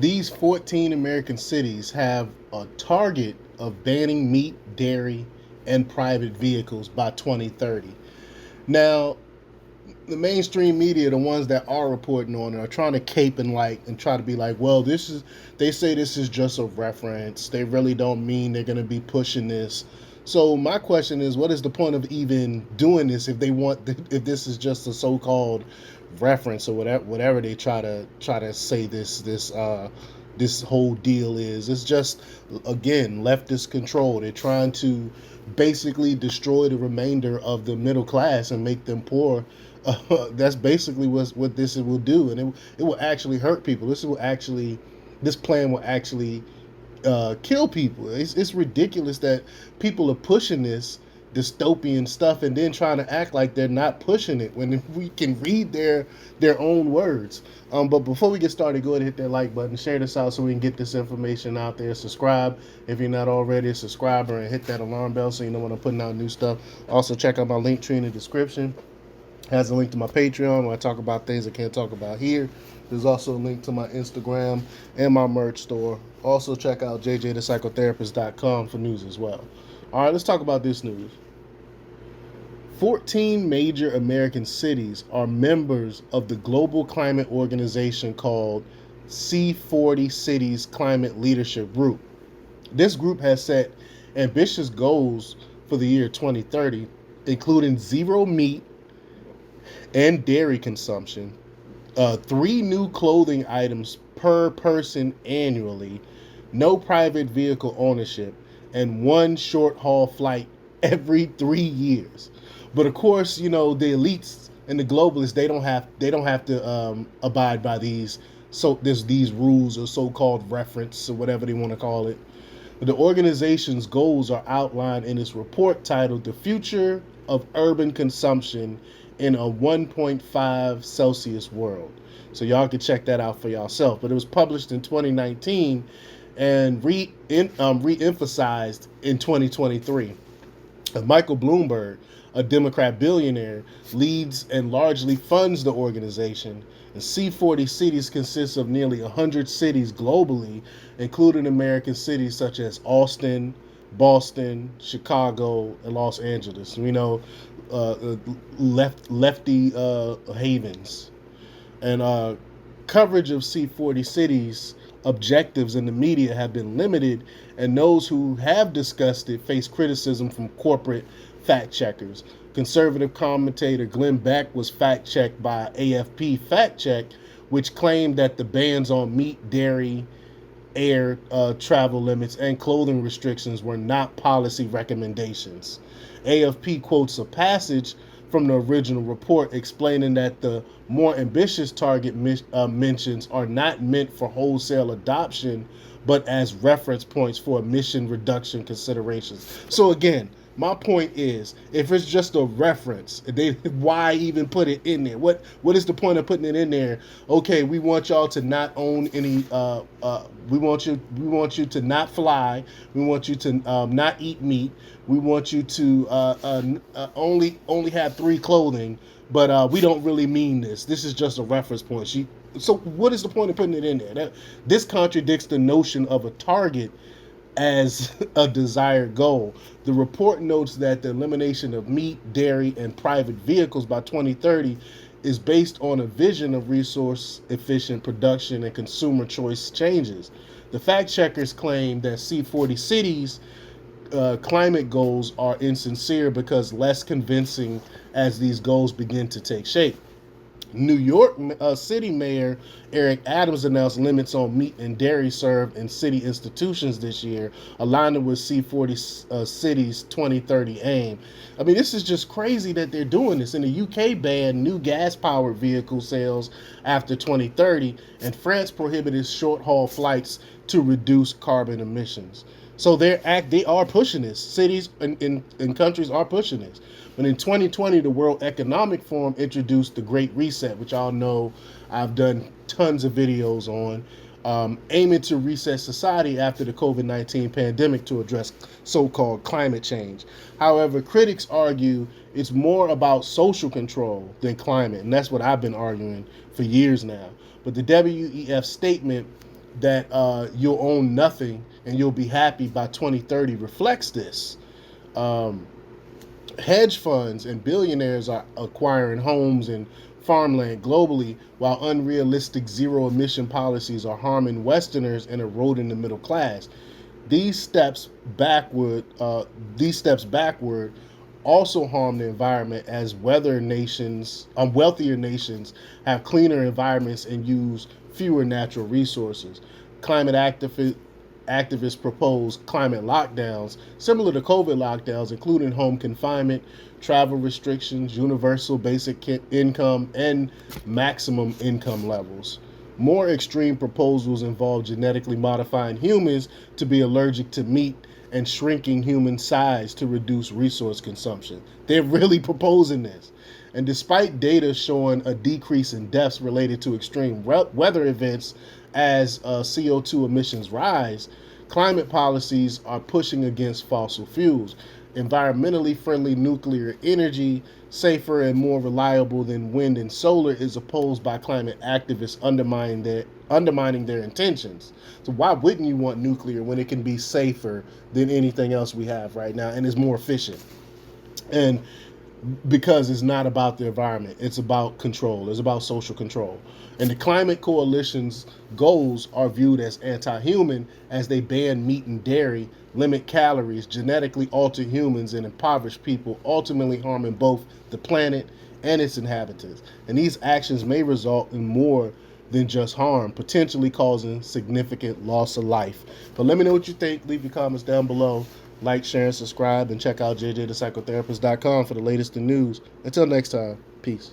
These 14 American cities have a target of banning meat, dairy, and private vehicles by 2030. Now, the mainstream media, the ones that are reporting on it, are trying to cape and try to be like, well, this is, they say this is just a reference. They really don't mean they're going to be pushing this. So my question is, what is the point of even doing this if they want, if this is just a so-called reference or whatever they try to say this whole deal is. It's just, again, leftist control. They're trying to basically destroy the remainder of the middle class and make them poor. That's basically what this will do, and it will actually hurt people. This plan will actually kill people. It's ridiculous that people are pushing this dystopian stuff and then trying to act like they're not pushing it when we can read their own words. But before we get started, go ahead and hit that like button, share this out so we can get this information out there. Subscribe if you're not already a subscriber, and hit that alarm bell so you know when I'm putting out new stuff. Also, check out my link tree in the description. Has a link to my Patreon where I talk about things I can't talk about here. There's also a link to my Instagram and my merch store. Also, check out jjthepsychotherapist.com for news as well. All right, let's talk about this news. 14 major American cities are members of the global climate organization called C40 Cities Climate Leadership Group. This group has set ambitious goals for the year 2030, including zero meat and dairy consumption, three new clothing items per person annually, no private vehicle ownership, and one short haul flight every 3 years. But of course, the elites and the globalists, they don't have to abide by these. So there's these rules or so-called reference or whatever they want to call it. The organization's goals are outlined in its report titled "The Future of Urban Consumption in a 1.5 Celsius World." So y'all can check that out for yourself. But it was published in 2019 and re-emphasized in 2023. Michael Bloomberg, a Democrat billionaire, leads and largely funds the organization. And C40 Cities consists of nearly 100 cities globally, including American cities such as Austin, Boston, Chicago, and Los Angeles. We know lefty havens. And coverage of C40 cities objectives in the media have been limited, and those who have discussed it face criticism from corporate fact checkers. Conservative commentator Glenn Beck was fact checked by AFP Fact Check, which claimed that the bans on meat, dairy, air travel limits, and clothing restrictions were not policy recommendations. AFP quotes a passage from the original report explaining that the more ambitious target mentions are not meant for wholesale adoption, but as reference points for emission reduction considerations. So again, my point is, if it's just a reference, why even put it in there? What is the point of putting it in there? Okay, we want y'all to not own any. We want you to not fly. We want you to not eat meat. We want you to only have three clothing. But we don't really mean this. This is just a reference point. So what is the point of putting it in there? This contradicts the notion of a target as a desired goal. The report notes that the elimination of meat, dairy, and private vehicles by 2030 is based on a vision of resource efficient production and consumer choice changes. The fact checkers claim that C40 cities climate goals are insincere because less convincing as these goals begin to take shape. New York City Mayor Eric Adams announced limits on meat and dairy served in city institutions this year, aligning with C40 Cities' 2030 aim. I mean, this is just crazy that they're doing this. In the UK, banned new gas-powered vehicle sales after 2030, and France prohibited short-haul flights to reduce carbon emissions. So they are pushing this. Cities and countries are pushing this. But in 2020, the World Economic Forum introduced the Great Reset, which y'all know I've done tons of videos on, aiming to reset society after the COVID-19 pandemic to address so-called climate change. However, critics argue it's more about social control than climate, and that's what I've been arguing for years now. But the WEF statement that you'll own nothing and you'll be happy by 2030 reflects this. Um, Hedge funds and billionaires are acquiring homes and farmland globally, while unrealistic zero emission policies are harming Westerners and eroding the middle class. These steps backward, these steps backward, also harm the environment as wealthier nations have cleaner environments and use fewer natural resources. Climate activists propose climate lockdowns similar to COVID lockdowns, including home confinement, travel restrictions, universal basic income, and maximum income levels. More extreme proposals involve genetically modifying humans to be allergic to meat and shrinking human size to reduce resource consumption. They're really proposing this. And despite data showing a decrease in deaths related to extreme weather events as CO2 emissions rise, climate policies are pushing against fossil fuels. Environmentally friendly nuclear energy, safer and more reliable than wind and solar, is opposed by climate activists, undermining their intentions. So why wouldn't you want nuclear when it can be safer than anything else we have right now and is more efficient? And because it's not about the environment, it's about control, it's about social control. And the climate coalition's goals are viewed as anti-human as they ban meat and dairy, limit calories, genetically alter humans, and impoverish people, ultimately harming both the planet and its inhabitants. And these actions may result in more than just harm, potentially causing significant loss of life. But let me know what you think. Leave your comments down below. Like, share, and subscribe, and check out jjthepsychotherapist.com for the latest in news. Until next time, peace.